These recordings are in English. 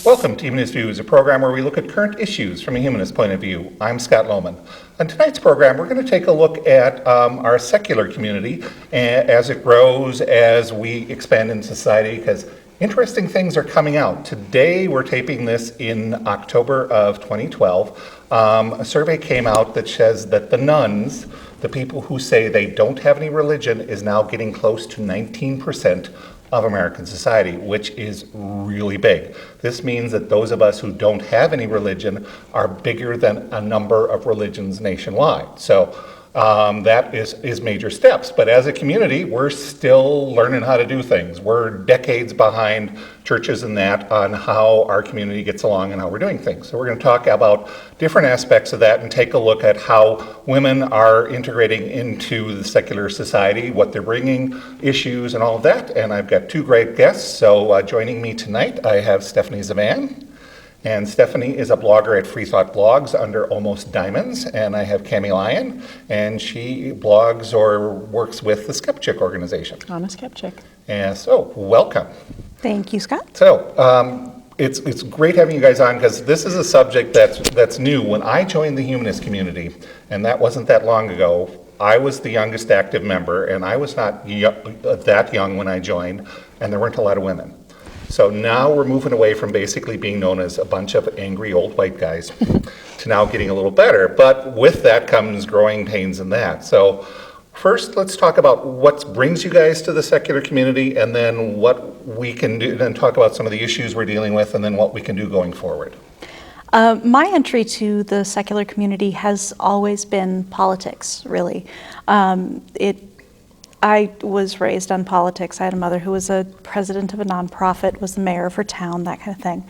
Welcome to Humanist Views, a program where we look at current issues from a humanist point of view. I'm Scott Lohman. On tonight's program, we're going to take a look at our secular community as it grows, as we expand in society, because interesting things are coming out. Today, we're taping this in October of 2012. A survey came out that says that the nuns, the people who say they don't have any religion, is now getting close to 19% of American society, which is really big. This means that those of us who don't have any religion are bigger than a number of religions nationwide. So that is major steps. But as a community, we're still learning how to do things. We're decades behind churches and that on how our community gets along and how we're doing things. So we're going to talk about different aspects of that and take a look at how women are integrating into the secular society, what they're bringing, issues and all of that. And I've got two great guests. So joining me tonight, I have Stephanie Zvan. And Stephanie is a blogger at Free Thought Blogs under Almost Diamonds. And I have Kammy Lyon, and she blogs or works with the Skeptic organization. I'm a skeptic. And so, welcome. Thank you, Scott. So, it's great having you guys on because this is a subject that's new. When I joined the humanist community, and that wasn't that long ago, I was the youngest active member, and I was not that young when I joined, and there weren't a lot of women. So now we're moving away from basically being known as a bunch of angry old white guys to now getting a little better. But with that comes growing pains in that. So first, let's talk about what brings you guys to the secular community, and then what we can do, then talk about some of the issues we're dealing with, and then what we can do going forward. My entry to the secular community has always been politics, really. I was raised on politics. I had a mother who was a president of a nonprofit, was the mayor of her town, that kind of thing,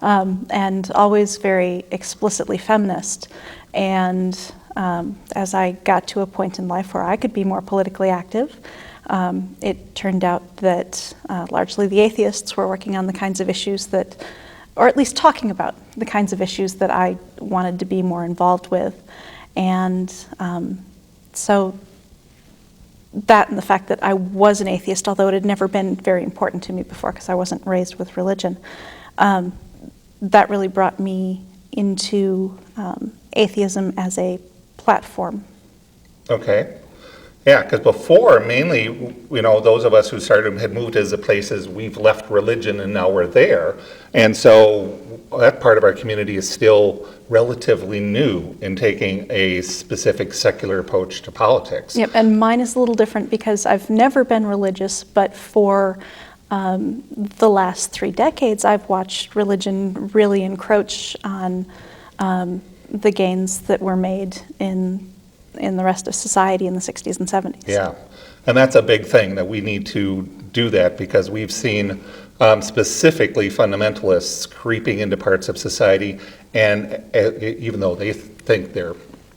and always very explicitly feminist. And as I got to a point in life where I could be more politically active, it turned out that largely the atheists were working on the kinds of issues that, or at least talking about the kinds of issues that I wanted to be more involved with. And so that and the fact that I was an atheist, although it had never been very important to me before because I wasn't raised with religion, that really brought me into atheism as a platform. Okay. Yeah, because before, mainly, you know, those of us who had moved as the places, we've left religion and now we're there. And so that part of our community is still relatively new in taking a specific secular approach to politics. Yep, and mine is a little different because I've never been religious, but for the last 3 decades, I've watched religion really encroach on the gains that were made in the rest of society in the 60s and 70s. Yeah, and that's a big thing that we need to do that because we've seen specifically fundamentalists creeping into parts of society, and even though they think they're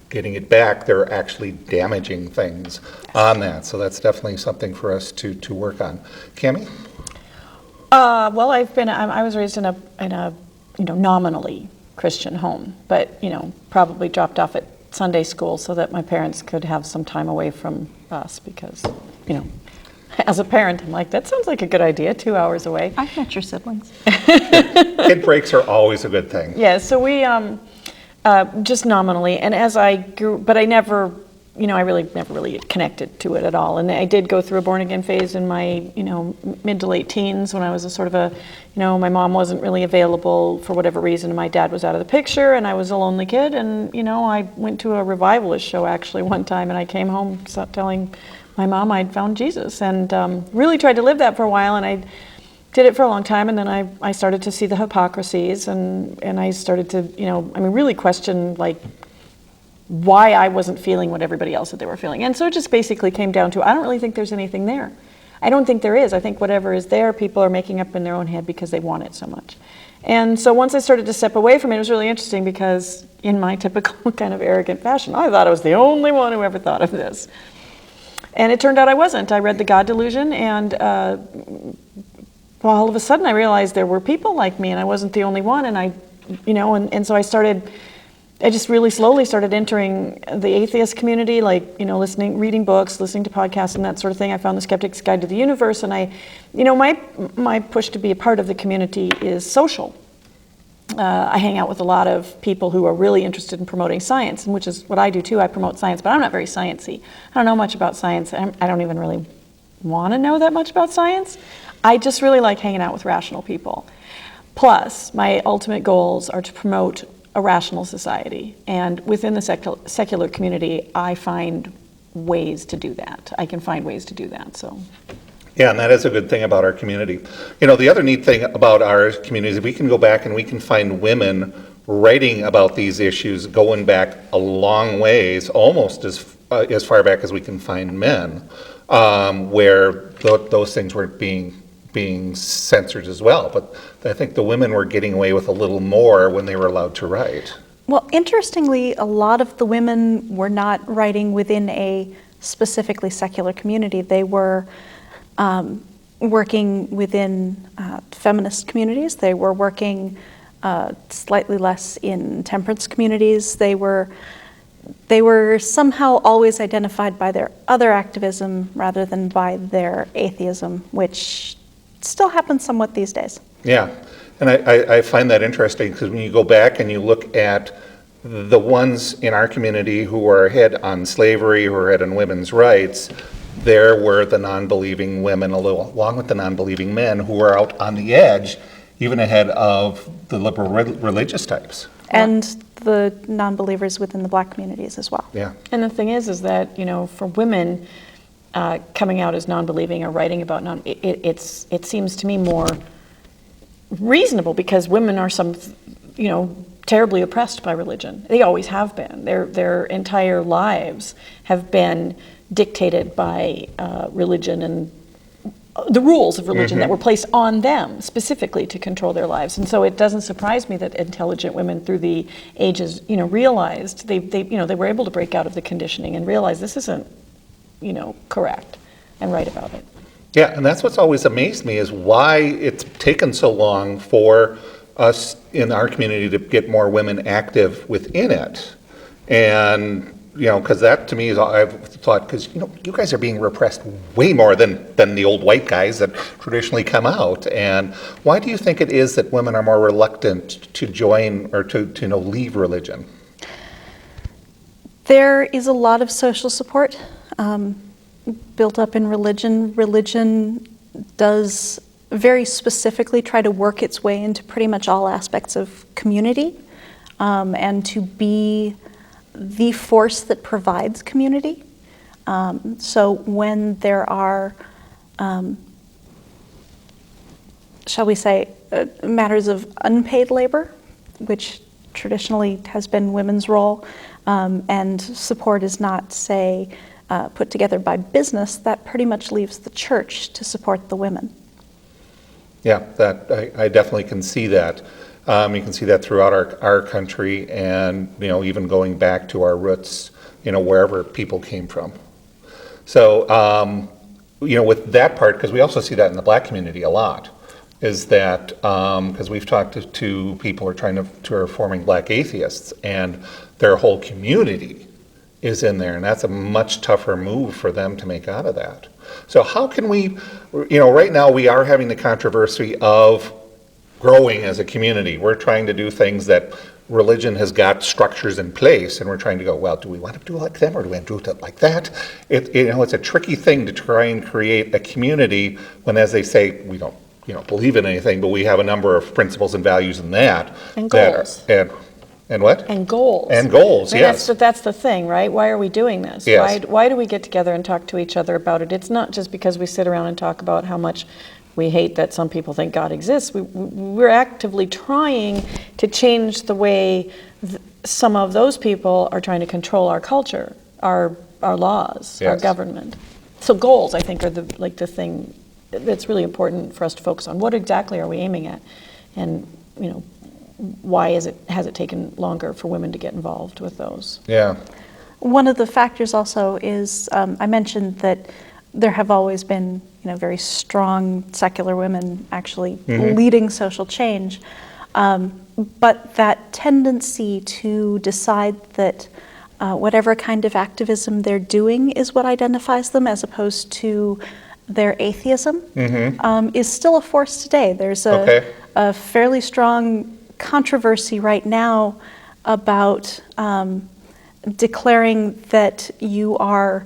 getting it back, they're actually damaging things on that. So that's definitely something for us to work on. Kammy? Well, I was raised in a nominally Christian home, but probably dropped off at Sunday school so that my parents could have some time away from us because, as a parent, I'm like, that sounds like a good idea, 2 hours away. I've met your siblings. Kid breaks are always a good thing. Yeah, so we just nominally, and as I grew, but I never, I really never really connected to it at all. And I did go through a born again phase in my, mid to late teens when I was a sort of a, my mom wasn't really available for whatever reason, and my dad was out of the picture, and I was a lonely kid, and I went to a revivalist show actually one time, and I came home telling my mom I'd found Jesus, and really tried to live that for a while, and I did it for a long time, and then I started to see the hypocrisies, and I started to, really question, like, why I wasn't feeling what everybody else said they were feeling. And so it just basically came down to, I don't really think there's anything there. I don't think there is. I think whatever is there, people are making up in their own head because they want it so much. And so once I started to step away from it, it was really interesting because in my typical kind of arrogant fashion, I thought I was the only one who ever thought of this. And it turned out I wasn't. I read The God Delusion, and all of a sudden I realized there were people like me and I wasn't the only one. And and so I just really slowly started entering the atheist community, like, reading books, listening to podcasts and that sort of thing. I found The Skeptic's Guide to the Universe, and my push to be a part of the community is social. I hang out with a lot of people who are really interested in promoting science, and which is what I do too. I promote science, but I'm not very sciencey. I don't know much about science. I don't even really want to know that much about science. I just really like hanging out with rational people. Plus, my ultimate goals are to promote a rational society. And within the secular community, I find ways to do that. I can find ways to do that, so. Yeah, and that is a good thing about our community. You know, the other neat thing about our community is we can go back and we can find women writing about these issues going back a long ways, almost as far back as we can find men, where those things were being censored as well. But I think the women were getting away with a little more when they were allowed to write. Well, interestingly, a lot of the women were not writing within a specifically secular community. They were working within feminist communities. They were working slightly less in temperance communities. They were somehow always identified by their other activism rather than by their atheism, which still happens somewhat these days. Yeah, and I find that interesting because when you go back and you look at the ones in our community who are ahead on slavery, who are ahead on women's rights, there were the non-believing women, along with the non-believing men, who were out on the edge, even ahead of the liberal religious types. And the non-believers within the Black communities as well. Yeah. And the thing is that, you know, for women coming out as non-believing or writing about it seems to me more reasonable because women are terribly oppressed by religion. They always have been. Their entire lives have been dictated by religion and the rules of religion that were placed on them specifically to control their lives. And so it doesn't surprise me that intelligent women through the ages, realized they were able to break out of the conditioning and realize this isn't, correct and write about it. Yeah, and that's what's always amazed me is why it's taken so long for us in our community to get more women active within it. And because that to me is, I've thought, because you guys are being repressed way more than the old white guys that traditionally come out. And why do you think it is that women are more reluctant to join or to leave religion? There is a lot of social support built up in religion. Religion does very specifically try to work its way into pretty much all aspects of community, and to be the force that provides community. So when there are, shall we say, matters of unpaid labor, which traditionally has been women's role, and support is not, say, put together by business, that pretty much leaves the church to support the women. Yeah, that I definitely can see that. You can see that throughout our country, and even going back to our roots, wherever people came from. So with that part, because we also see that in the Black community a lot, is that because we've talked to people who are forming Black atheists, and their whole community is in there, and that's a much tougher move for them to make out of that. So how can we, right now we are having the controversy of growing as a community. We're trying to do things that religion has got structures in place, and we're trying to go, well, do we want to do it like them, or do we want to do it like that? It's a tricky thing to try and create a community when, as they say, we don't believe in anything, but we have a number of principles and values in that. And goals. And what? And goals. And goals, yes. That's the thing, right? Why are we doing this? Yes. Why do we get together and talk to each other about it? It's not just because we sit around and talk about how much we hate that some people think God exists. We're actively trying to change the way some of those people are trying to control our culture, our laws, yes. our government. So goals, I think, are the thing that's really important for us to focus on. What exactly are we aiming at? And, why has it taken longer for women to get involved with those? Yeah. One of the factors also is, I mentioned that there have always been, very strong secular women actually leading social change, but that tendency to decide that whatever kind of activism they're doing is what identifies them, as opposed to their atheism, is still a force today. There's a fairly strong controversy right now about declaring that you are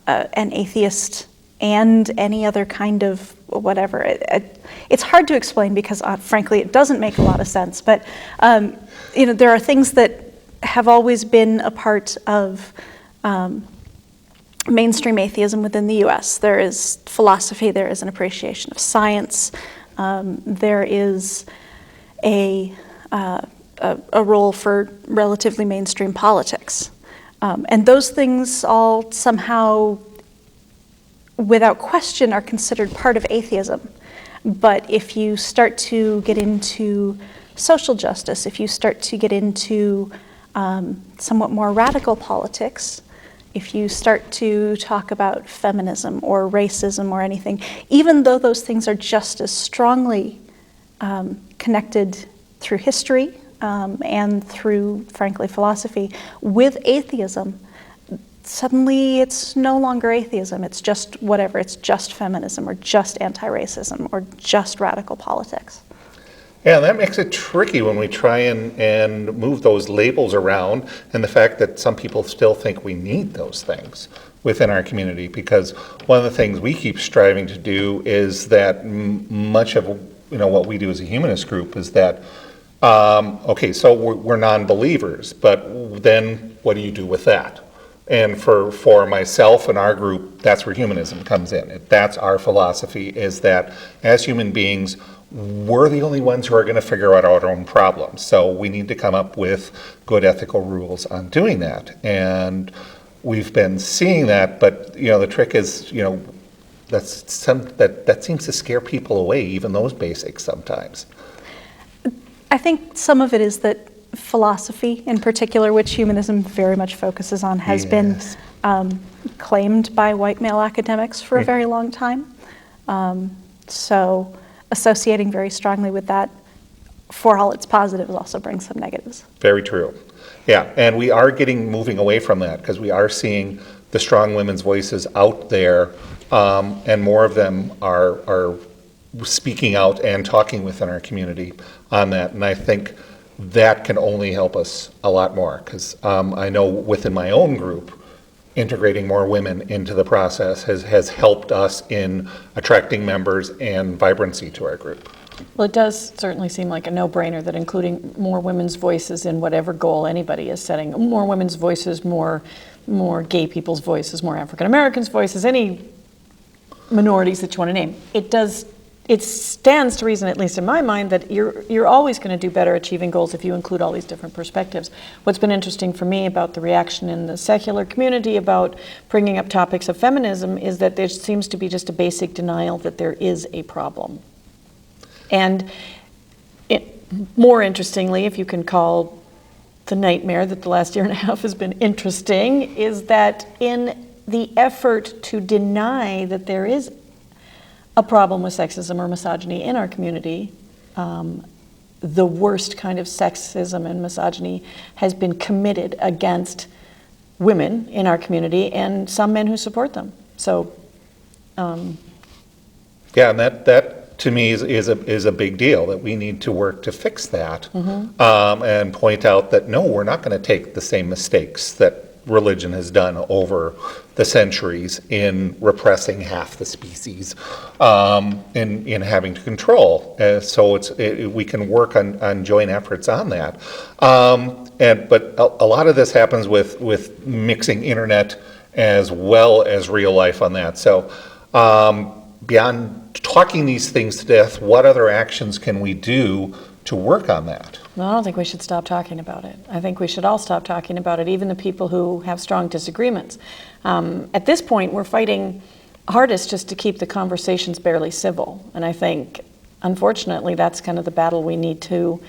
an atheist and any other kind of whatever. It's hard to explain because, frankly, it doesn't make a lot of sense. But there are things that have always been a part of mainstream atheism within the U.S. There is philosophy. There is an appreciation of science. There is a role for relatively mainstream politics. And those things all somehow, without question, are considered part of atheism. But if you start to get into social justice, if you start to get into somewhat more radical politics, if you start to talk about feminism or racism or anything, even though those things are just as strongly connected through history and through, frankly, philosophy, with atheism, suddenly it's no longer atheism. It's just whatever. It's just feminism or just anti-racism or just radical politics. Yeah, that makes it tricky when we try and move those labels around, and the fact that some people still think we need those things within our community, because one of the things we keep striving to do is that much of what we do as a humanist group is that okay, so we're non-believers, but then what do you do with that? And for myself and our group, that's where humanism comes in. That's our philosophy, is that as human beings, we're the only ones who are going to figure out our own problems. So we need to come up with good ethical rules on doing that. And we've been seeing that, but the trick is, that seems to scare people away, even those basics sometimes. I think some of it is that philosophy, in particular, which humanism very much focuses on, has been claimed by white male academics for a very long time. So associating very strongly with that, for all its positives, also brings some negatives. Very true. Yeah, and we are moving away from that, because we are seeing the strong women's voices out there, and more of them are speaking out and talking within our community on that. And I think that can only help us a lot more, because I know within my own group, integrating more women into the process has helped us in attracting members and vibrancy to our group. Well, it does certainly seem like a no-brainer that including more women's voices in whatever goal anybody is setting, more women's voices, more gay people's voices, more African Americans' voices, any minorities that you want to name, it stands to reason, at least in my mind, that you're always going to do better achieving goals if you include all these different perspectives. What's been interesting for me about the reaction in the secular community about bringing up topics of feminism is that there seems to be just a basic denial that there is a problem. And more interestingly, if you can call the nightmare that the last year and a half has been interesting, is that in the effort to deny that there is a problem with sexism or misogyny in our community, the worst kind of sexism and misogyny has been committed against women in our community and some men who support them. So, yeah, and that to me is a big deal, that we need to work to fix that, and point out that no, we're not going to take the same mistakes that religion has done over the centuries in repressing half the species, in having to control. So we can work on joint efforts on that. But a lot of this happens with mixing internet as well as real life on that. So beyond talking these things to death, what other actions can we do to work on that? No, I don't think we should stop talking about it. I think we should all stop talking about it, even the people who have strong disagreements. At this point, we're fighting hardest just to keep the conversations barely civil. And I think, unfortunately, that's kind of the battle we need to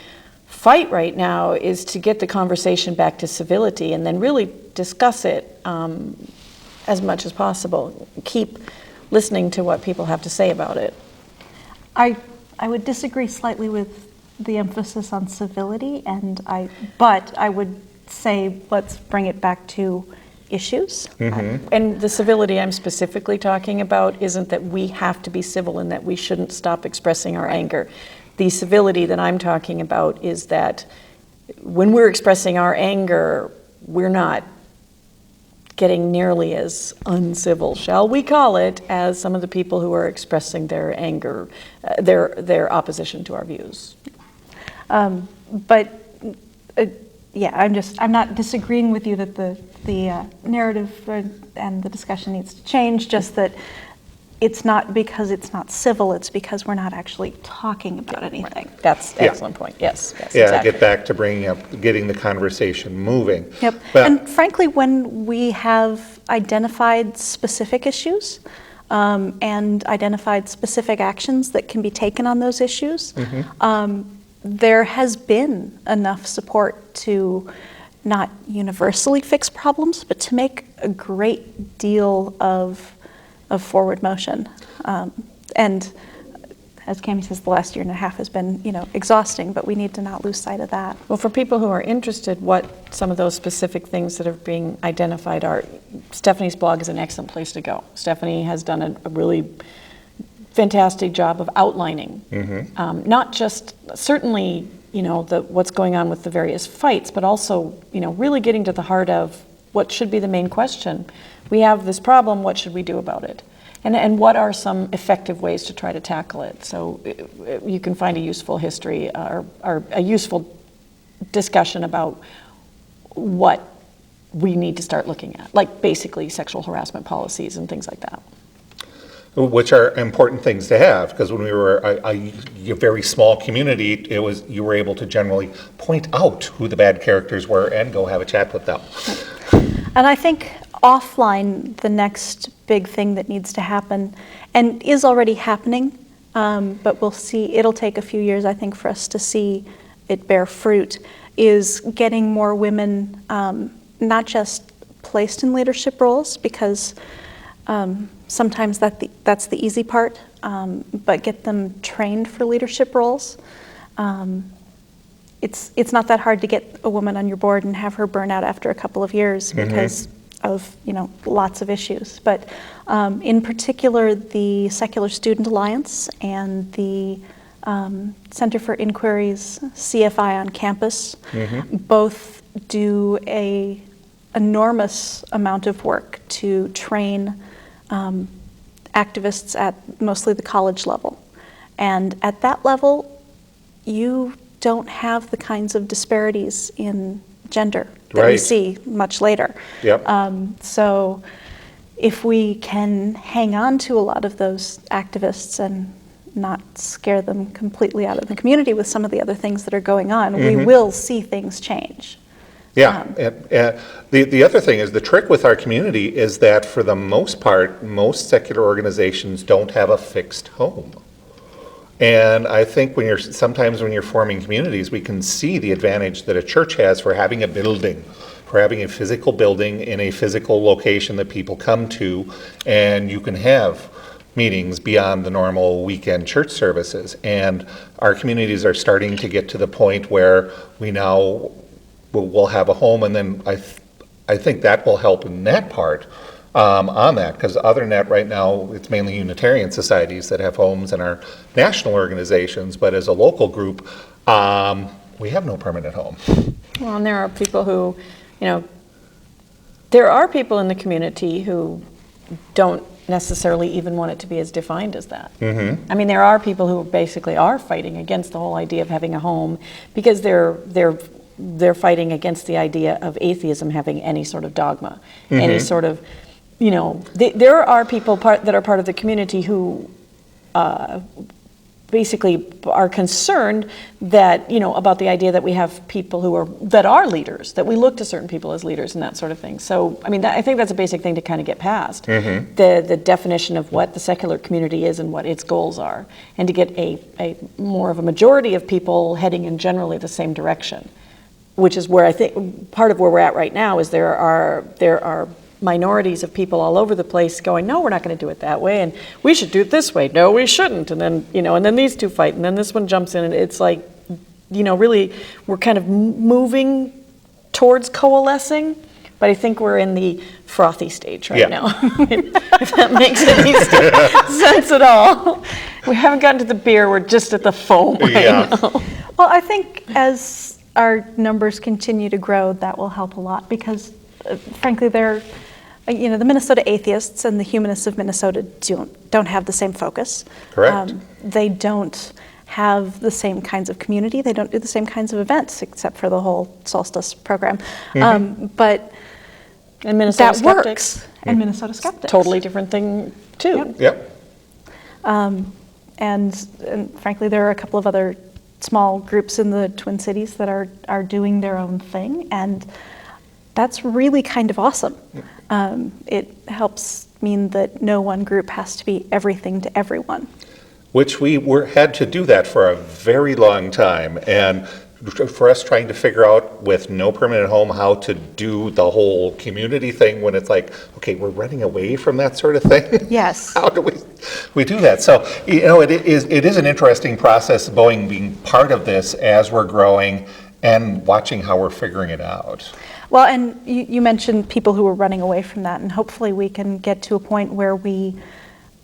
fight right now, is to get the conversation back to civility and then really discuss it as much as possible. Keep listening to what people have to say about it. I would disagree slightly with the emphasis on civility, but I would say let's bring it back to issues. And the civility I'm specifically talking about isn't that we have to be civil and that we shouldn't stop expressing our anger. The civility that I'm talking about is that when we're expressing our anger, we're not getting nearly as uncivil, shall we call it, as some of the people who are expressing their anger, their opposition to our views. But I'm not disagreeing with you that the narrative and the discussion needs to change, just that it's not because it's not civil, it's because we're not actually talking about anything. Right. That's an excellent point. Yes, Exactly. Get back to getting the conversation moving. Yep. But, and frankly, when we have identified specific issues and identified specific actions that can be taken on those issues, there has been enough support to not universally fix problems, but to make a great deal of forward motion. And as Kammy says, the last year and a half has been, exhausting, but we need to not lose sight of that. Well, for people who are interested, what some of those specific things that are being identified are, Stephanie's blog is an excellent place to go. Stephanie has done a really fantastic job of outlining, not just certainly, what's going on with the various fights, but also, really getting to the heart of what should be the main question. We have this problem, what should we do about it? And what are some effective ways to try to tackle it? So you can find a useful history or a useful discussion about what we need to start looking at, like basically sexual harassment policies and things like that. Which are important things to have, because when we were a very small community, you were able to generally point out who the bad characters were and go have a chat with them. And I think offline, the next big thing that needs to happen, and is already happening, but we'll see, it'll take a few years, I think, for us to see it bear fruit, is getting more women not just placed in leadership roles, because sometimes that's the easy part, but get them trained for leadership roles. It's not that hard to get a woman on your board and have her burn out after a couple of years because of lots of issues. But in particular, the Secular Student Alliance and the Center for Inquiry's CFI on campus both do a enormous amount of work to train activists at mostly the college level. And at that level, you don't have the kinds of disparities in gender that we see much later. So if we can hang on to a lot of those activists and not scare them completely out of the community with some of the other things that are going on, we will see things change. The other thing is, the trick with our community is that for the most part, most secular organizations don't have a fixed home. And I think sometimes when you're forming communities, we can see the advantage that a church has for having a building, for having a physical building in a physical location that people come to, and you can have meetings beyond the normal weekend church services. And our communities are starting to get to the point where we now will have a home, and then I think that will help in that part on that, because other than that, right now, it's mainly Unitarian societies that have homes and are national organizations, but as a local group, we have no permanent home. Well, and there are people who, there are people in the community who don't necessarily even want it to be as defined as that. I mean, there are people who basically are fighting against the whole idea of having a home because they're fighting against the idea of atheism having any sort of dogma, any sort of, there are people that are part of the community who basically are concerned that, about the idea that we have people that are leaders, that we look to certain people as leaders and that sort of thing. So, I mean, I think that's a basic thing to kind of get past, the definition of what the secular community is and what its goals are, and to get a more of a majority of people heading in generally the same direction. Which is where I think part of where we're at right now is there are minorities of people all over the place going, no, we're not going to do it that way, and we should do it this way. No, we shouldn't. And then and then these two fight, and then this one jumps in, and it's like, really we're kind of moving towards coalescing, but I think we're in the frothy stage right now. If that makes any sense at all. We haven't gotten to the beer, we're just at the foam right Yeah. now. Well, I think as our numbers continue to grow, that will help a lot because, frankly, the Minnesota atheists and the Humanists of Minnesota don't have the same focus. Correct. They don't have the same kinds of community. They don't do the same kinds of events, except for the whole solstice program. But And Minnesota that skeptics. works. And Minnesota skeptics. Totally different thing, too. Yep. And frankly, there are a couple of other small groups in the Twin Cities that are doing their own thing, and that's really kind of awesome. It helps mean that no one group has to be everything to everyone. Which we had to do that for a very long time. And for us trying to figure out with no permanent home how to do the whole community thing when it's like, okay, we're running away from that sort of thing. Yes. How do we do that? So, it is an interesting process, Boeing being part of this as we're growing and watching how we're figuring it out. Well, and you mentioned people who are running away from that, and hopefully we can get to a point where we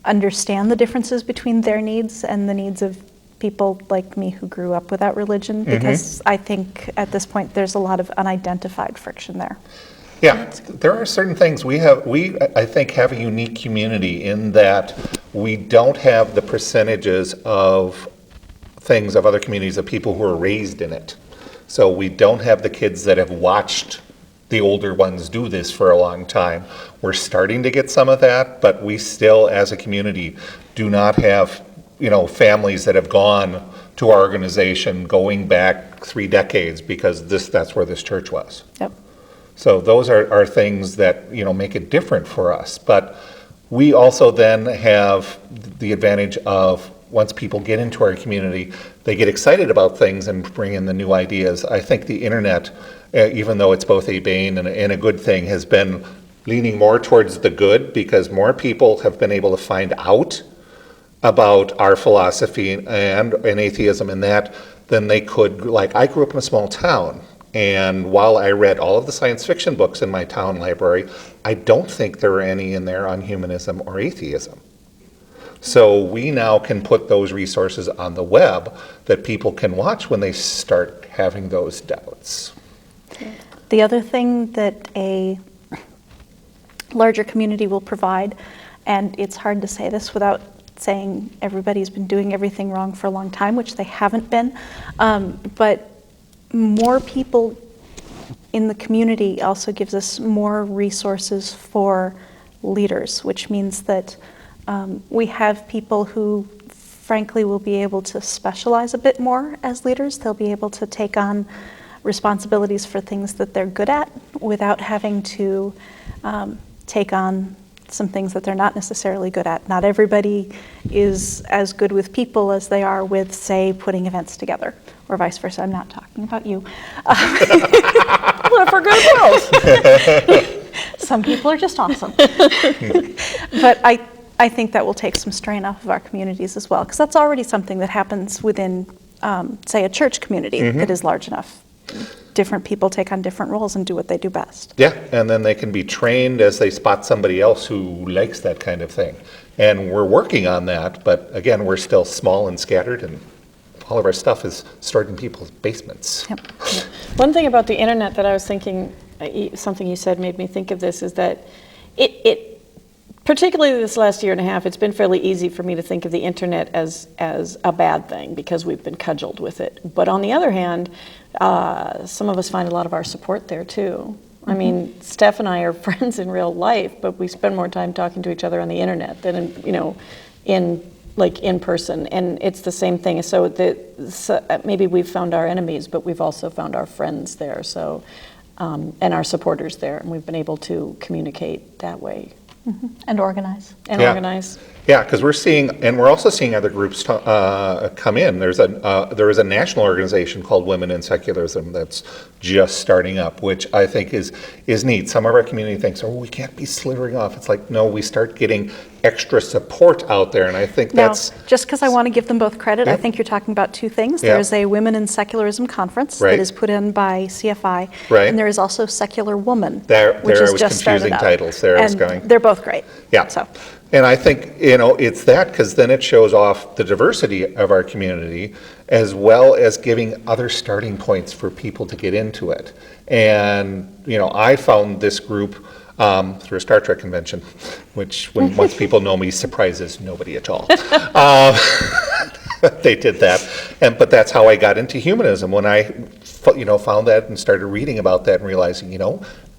understand the differences between their needs and the needs of people like me who grew up without religion, because I think at this point there's a lot of unidentified friction there. Yeah, there are certain things we I think have a unique community in that we don't have the percentages of things of other communities of people who are raised in it. So we don't have the kids that have watched the older ones do this for a long time. We're starting to get some of that, but we still, as a community, do not have, families that have gone to our organization going back 3 decades because that's where this church was. Yep. So those are things that, make it different for us. But we also then have the advantage of once people get into our community, they get excited about things and bring in the new ideas. I think the internet, even though it's both a bane and a good thing, has been leaning more towards the good because more people have been able to find out about our philosophy and atheism and that than they could. Like, I grew up in a small town, and while I read all of the science fiction books in my town library, I don't think there were any in there on humanism or atheism. So we now can put those resources on the web that people can watch when they start having those doubts. The other thing that a larger community will provide, and it's hard to say this without saying everybody's been doing everything wrong for a long time, which they haven't been, but more people in the community also gives us more resources for leaders, which means that we have people who frankly will be able to specialize a bit more as leaders. They'll be able to take on responsibilities for things that they're good at without having to take on some things that they're not necessarily good at. Not everybody is as good with people as they are with, say, putting events together, or vice versa. I'm not talking about you. Well, if we're good at both. Some people are just awesome. But I think that will take some strain off of our communities as well, because that's already something that happens within, say, a church community that is large enough. Different people take on different roles and do what they do best. Yeah, and then they can be trained as they spot somebody else who likes that kind of thing. And we're working on that, but again, we're still small and scattered, and all of our stuff is stored in people's basements. Yep. One thing about the internet that I was thinking, something you said made me think of this, is that it particularly this last year and a half, it's been fairly easy for me to think of the internet as a bad thing because we've been cudgeled with it. But on the other hand, some of us find a lot of our support there too. I mean, Steph and I are friends in real life, but we spend more time talking to each other on the internet than in person, and it's the same thing. So maybe we've found our enemies, but we've also found our friends there. So and our supporters there, and we've been able to communicate that way. And organize. Organize. Yeah, because we're also seeing other groups come in. There is a national organization called Women in Secularism that's just starting up, which I think is neat. Some of our community thinks, we can't be slithering off. It's like, no, we start getting extra support out there, and I think that's... Now, just because I want to give them both credit, I think you're talking about two things. Yeah. There's a Women in Secularism conference that is put in by CFI, Right. and there is also Secular Woman, There which I is was just started confusing up. titles there. I was And going. they're both great. Yeah. So, And I think, it's that, because then it shows off the diversity of our community, as well as giving other starting points for people to get into it. And, I found this group through a Star Trek convention, which, once people know me, surprises nobody at all. They did that. But that's how I got into humanism, when I, found that and started reading about that and realizing,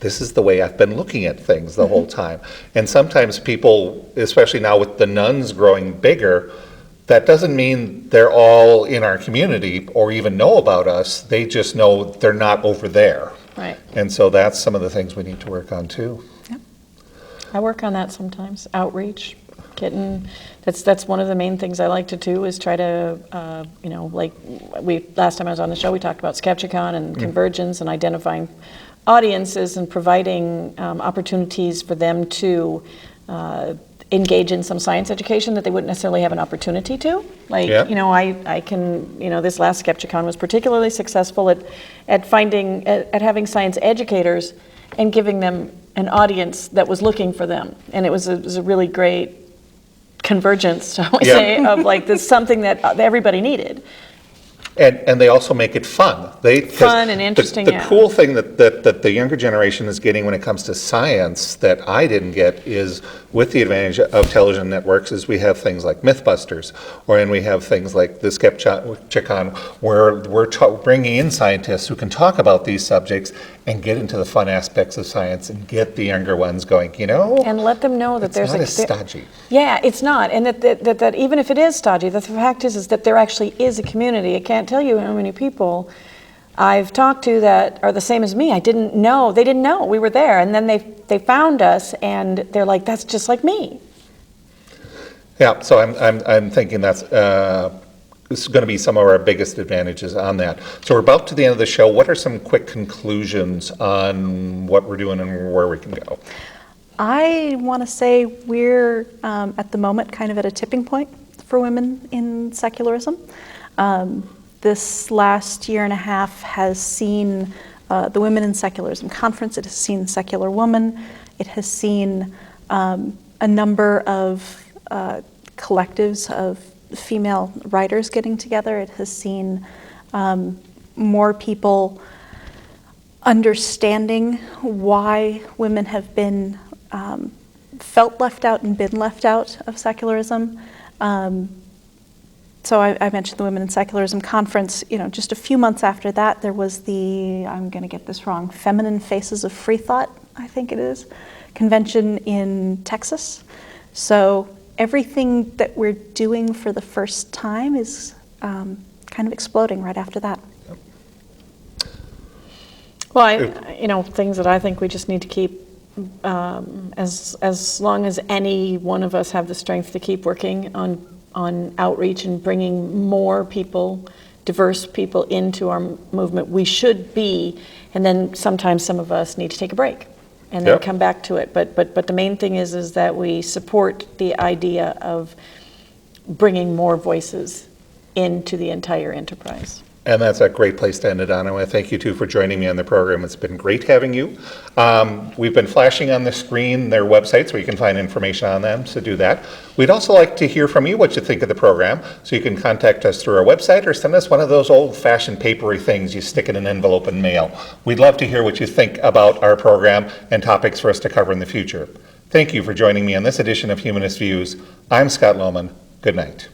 this is the way I've been looking at things the whole time. And sometimes people, especially now with the nuns growing bigger, that doesn't mean they're all in our community or even know about us. They just know they're not over there. Right. And so that's some of the things we need to work on too. I work on that sometimes, outreach, that's one of the main things I like to do, is try to, like last time I was on the show, we talked about Skepticon and convergence and identifying audiences and providing opportunities for them to engage in some science education that they wouldn't necessarily have an opportunity to. Like, I can, this last Skepticon was particularly successful at having science educators and giving them an audience that was looking for them. And it was a really great convergence, shall we say, of like this something that everybody needed. And they also make it fun. Fun and interesting, The cool thing that the younger generation is getting when it comes to science that I didn't get is, with the advantage of television networks, is we have things like Mythbusters, and we have things like the Skepticon, where we're bringing in scientists who can talk about these subjects and get into the fun aspects of science and get the younger ones going, and let them know that it's not as stodgy. Yeah, it's not, and that even if it is stodgy, the fact is that there actually is a community. I can't tell you how many people I've talked to that are the same as me. They didn't know we were there, and then they found us, and they're like, that's just like me. Yeah, so I'm thinking that's this is going to be some of our biggest advantages on that. So we're about to the end of the show. What are some quick conclusions on what we're doing and where we can go? I want to say we're at the moment kind of at a tipping point for women in secularism. This last year and a half has seen the Women in Secularism Conference. It has seen Secular Woman. It has seen a number of collectives of female writers getting together. It has seen more people understanding why women have been felt left out and been left out of secularism. So I mentioned the Women in Secularism Conference. Just a few months after that, there was the, I'm going to get this wrong, Feminine Faces of Free Thought, I think it is, convention in Texas. So everything that we're doing for the first time is kind of exploding right after that. Well, things that I think we just need to keep, as long as any one of us have the strength to keep working on outreach and bringing more people, diverse people into our movement, we should be, and then sometimes some of us need to take a break and then come back to it. But the main thing is that we support the idea of bringing more voices into the entire enterprise. And that's a great place to end it on. I want to thank you two for joining me on the program. It's been great having you. We've been flashing on the screen their websites where you can find information on them, so do that. We'd also like to hear from you what you think of the program, so you can contact us through our website or send us one of those old-fashioned papery things you stick in an envelope and mail. We'd love to hear what you think about our program and topics for us to cover in the future. Thank you for joining me on this edition of Humanist Views. I'm Scott Lohman. Good night.